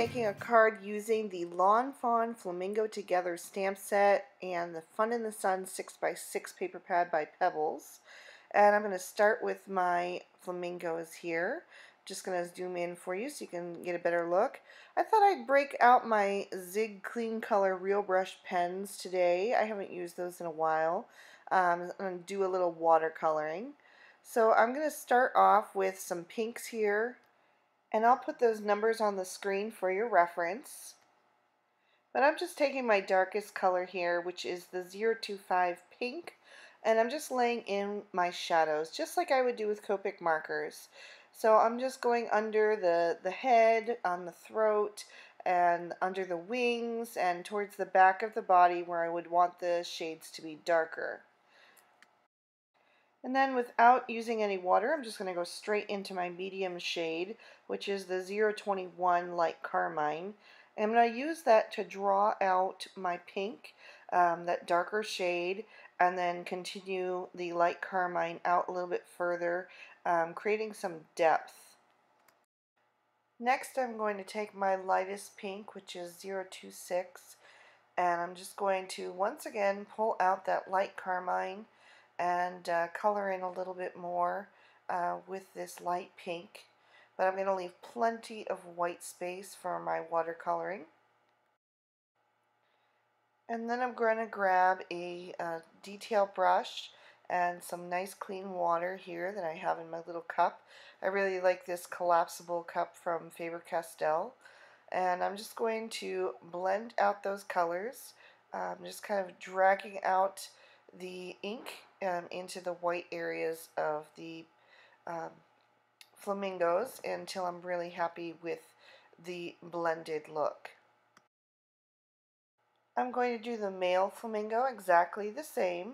making a card using the Lawn Fawn Flamingo Together stamp set and the Fun in the Sun 6x6 paper pad by Pebbles. And I'm going to start with my flamingos here. Just going to zoom in for you so you can get a better look. I thought I'd break out my Zig Clean Color Real Brush pens today. I haven't used those in a while. I'm going to do a little watercoloring. So I'm going to start off with some pinks here. And I'll put those numbers on the screen for your reference. But I'm just taking my darkest color here, which is the 025 pink, and I'm just laying in my shadows, just like I would do with Copic markers. So I'm just going under the head, on the throat, and under the wings, and towards the back of the body where I would want the shades to be darker. And then without using any water, I'm just going to go straight into my medium shade, which is the 021 Light Carmine. And I'm going to use that to draw out my pink, that darker shade, and then continue the light carmine out a little bit further, creating some depth. Next, I'm going to take my lightest pink, which is 026, and I'm just going to once again pull out that light carmine and color in a little bit more with this light pink, but I'm going to leave plenty of white space for my watercoloring. And then I'm going to grab a detail brush and some nice clean water here that I have in my little cup. I really like this collapsible cup from Faber-Castell, and I'm just going to blend out those colors, just kind of dragging out the ink into the white areas of the flamingos until I'm really happy with the blended look. I'm going to do the male flamingo exactly the same.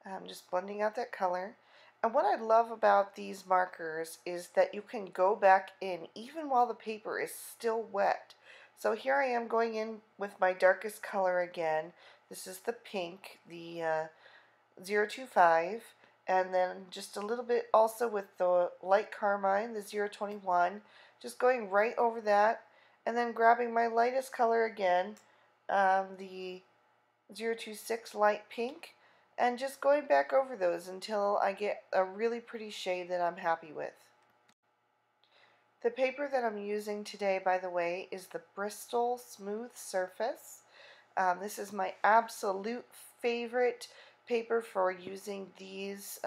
I'm just blending out that color. And what I love about these markers is that you can go back in even while the paper is still wet. So here I am going in with my darkest color again. This is the pink, the 025, and then just a little bit also with the light carmine, the 021, just going right over that, and then grabbing my lightest color again, the 026 light pink, and just going back over those until I get a really pretty shade that I'm happy with. The paper that I'm using today, by the way, is the Bristol Smooth Surface. This is my absolute favorite paper for using these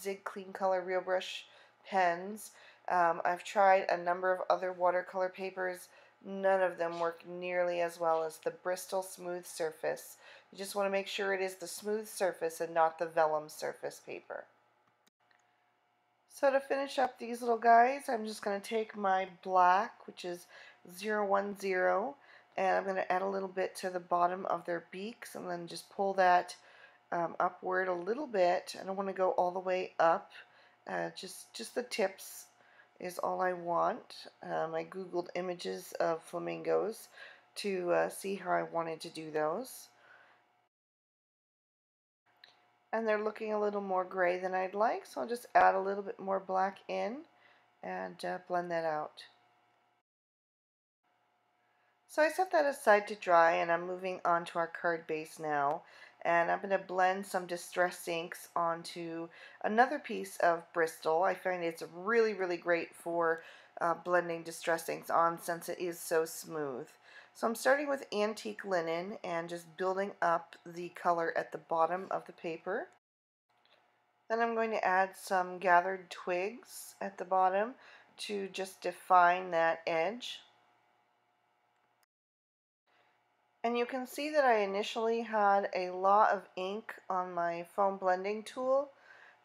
Zig Clean Color Real Brush pens. I've tried a number of other watercolor papers. None of them work nearly as well as the Bristol Smooth Surface. You just want to make sure it is the smooth surface and not the vellum surface paper. So to finish up these little guys, I'm just going to take my black, which is 010, and I'm going to add a little bit to the bottom of their beaks, and then just pull that upward a little bit. I don't want to go all the way up. Just the tips is all I want. I googled images of flamingos to see how I wanted to do those. And they're looking a little more gray than I'd like, so I'll just add a little bit more black in and blend that out. So I set that aside to dry, and I'm moving on to our card base now, and I'm going to blend some Distress inks onto another piece of Bristol. I find it's really great for blending Distress inks on since it is so smooth. So I'm starting with Antique Linen and just building up the color at the bottom of the paper. Then I'm going to add some Gathered Twigs at the bottom to just define that edge. And you can see that I initially had a lot of ink on my foam blending tool,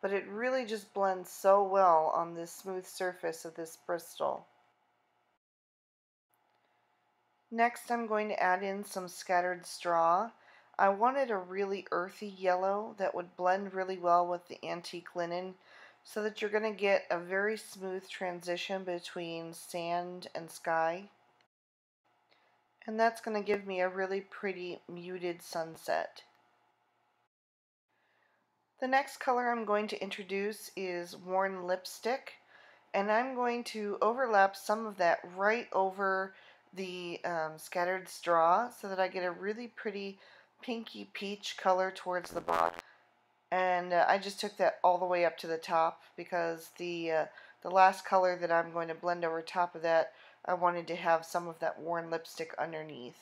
but it really just blends so well on this smooth surface of this Bristol. Next, I'm going to add in some Scattered Straw. I wanted a really earthy yellow that would blend really well with the Antique Linen so that you're going to get a very smooth transition between sand and sky. And that's going to give me a really pretty muted sunset. The next color I'm going to introduce is Worn Lipstick, and I'm going to overlap some of that right over the scattered straw so that I get a really pretty pinky peach color towards the bottom. And I just took that all the way up to the top because the last color that I'm going to blend over top of that, I wanted to have some of that worn lipstick underneath.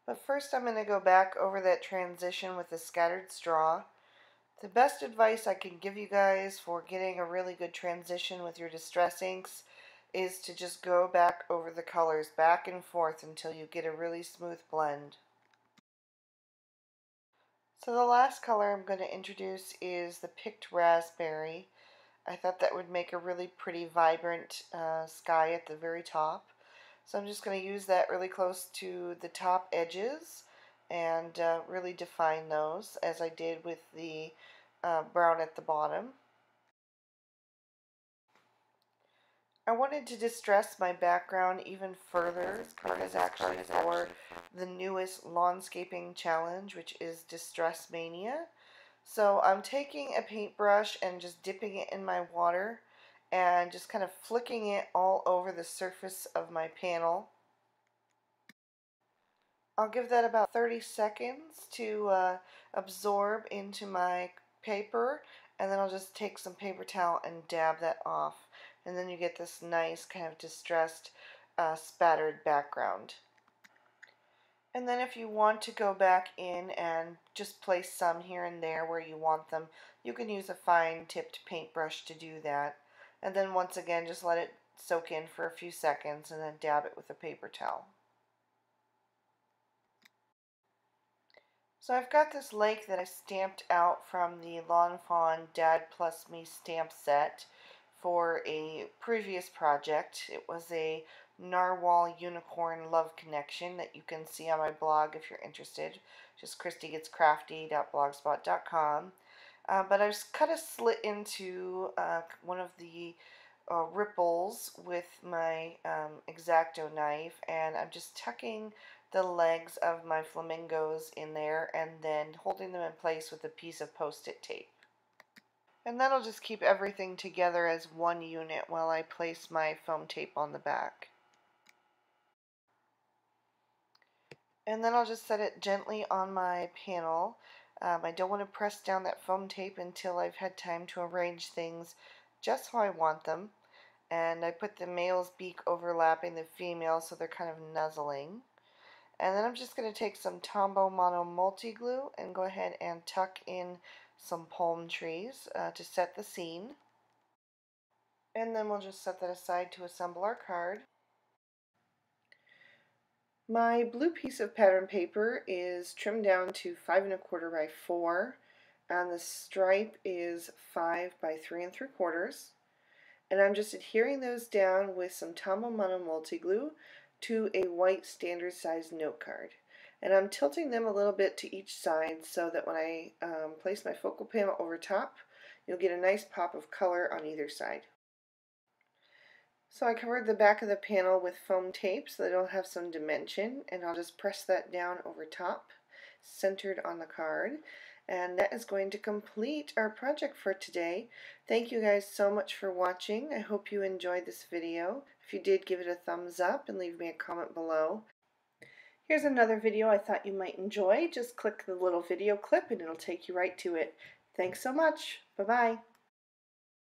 But first I'm going to go back over that transition with the scattered straw. The best advice I can give you guys for getting a really good transition with your distress inks is to just go back over the colors back and forth until you get a really smooth blend. So the last color I'm going to introduce is the Picked Raspberry. I thought that would make a really pretty vibrant sky at the very top. So I'm just going to use that really close to the top edges and really define those as I did with the brown at the bottom. I wanted to distress my background even further. This card is actually for the newest Lawnscaping challenge, which is Distress Mania. So I'm taking a paintbrush and just dipping it in my water and just kind of flicking it all over the surface of my panel. I'll give that about 30 seconds to absorb into my paper, and then I'll just take some paper towel and dab that off. And then you get this nice kind of distressed spattered background. And then if you want to go back in and just place some here and there where you want them, you can use a fine tipped paintbrush to do that. And then once again, just let it soak in for a few seconds and then dab it with a paper towel. So I've got this lake that I stamped out from the Lawn Fawn Dad Plus Me stamp set for a previous project. It was a Narwhal Unicorn Love Connection that you can see on my blog if you're interested. Just christygetscrafty.blogspot.com. But I've cut a slit into one of the ripples with my X-Acto knife, and I'm just tucking the legs of my flamingos in there and then holding them in place with a piece of post-it tape. And that'll just keep everything together as one unit while I place my foam tape on the back. And then I'll just set it gently on my panel. I don't want to press down that foam tape until I've had time to arrange things just how I want them. And I put the male's beak overlapping the female so they're kind of nuzzling. And then I'm just going to take some Tombow Mono Multi-Glue and go ahead and tuck in some palm trees to set the scene. And then we'll just set that aside to assemble our card. My blue piece of pattern paper is trimmed down to 5 1/4 by 4, and the stripe is 5 by 3 3/4. And I'm just adhering those down with some Tombow Mono Multi-Glue to a white standard size note card. And I'm tilting them a little bit to each side so that when I place my focal panel over top, you'll get a nice pop of color on either side. So I covered the back of the panel with foam tape so that it'll have some dimension, and I'll just press that down over top, centered on the card. And that is going to complete our project for today. Thank you guys so much for watching. I hope you enjoyed this video. If you did, give it a thumbs up and leave me a comment below. Here's another video I thought you might enjoy. Just click the little video clip and it'll take you right to it. Thanks so much. Bye-bye.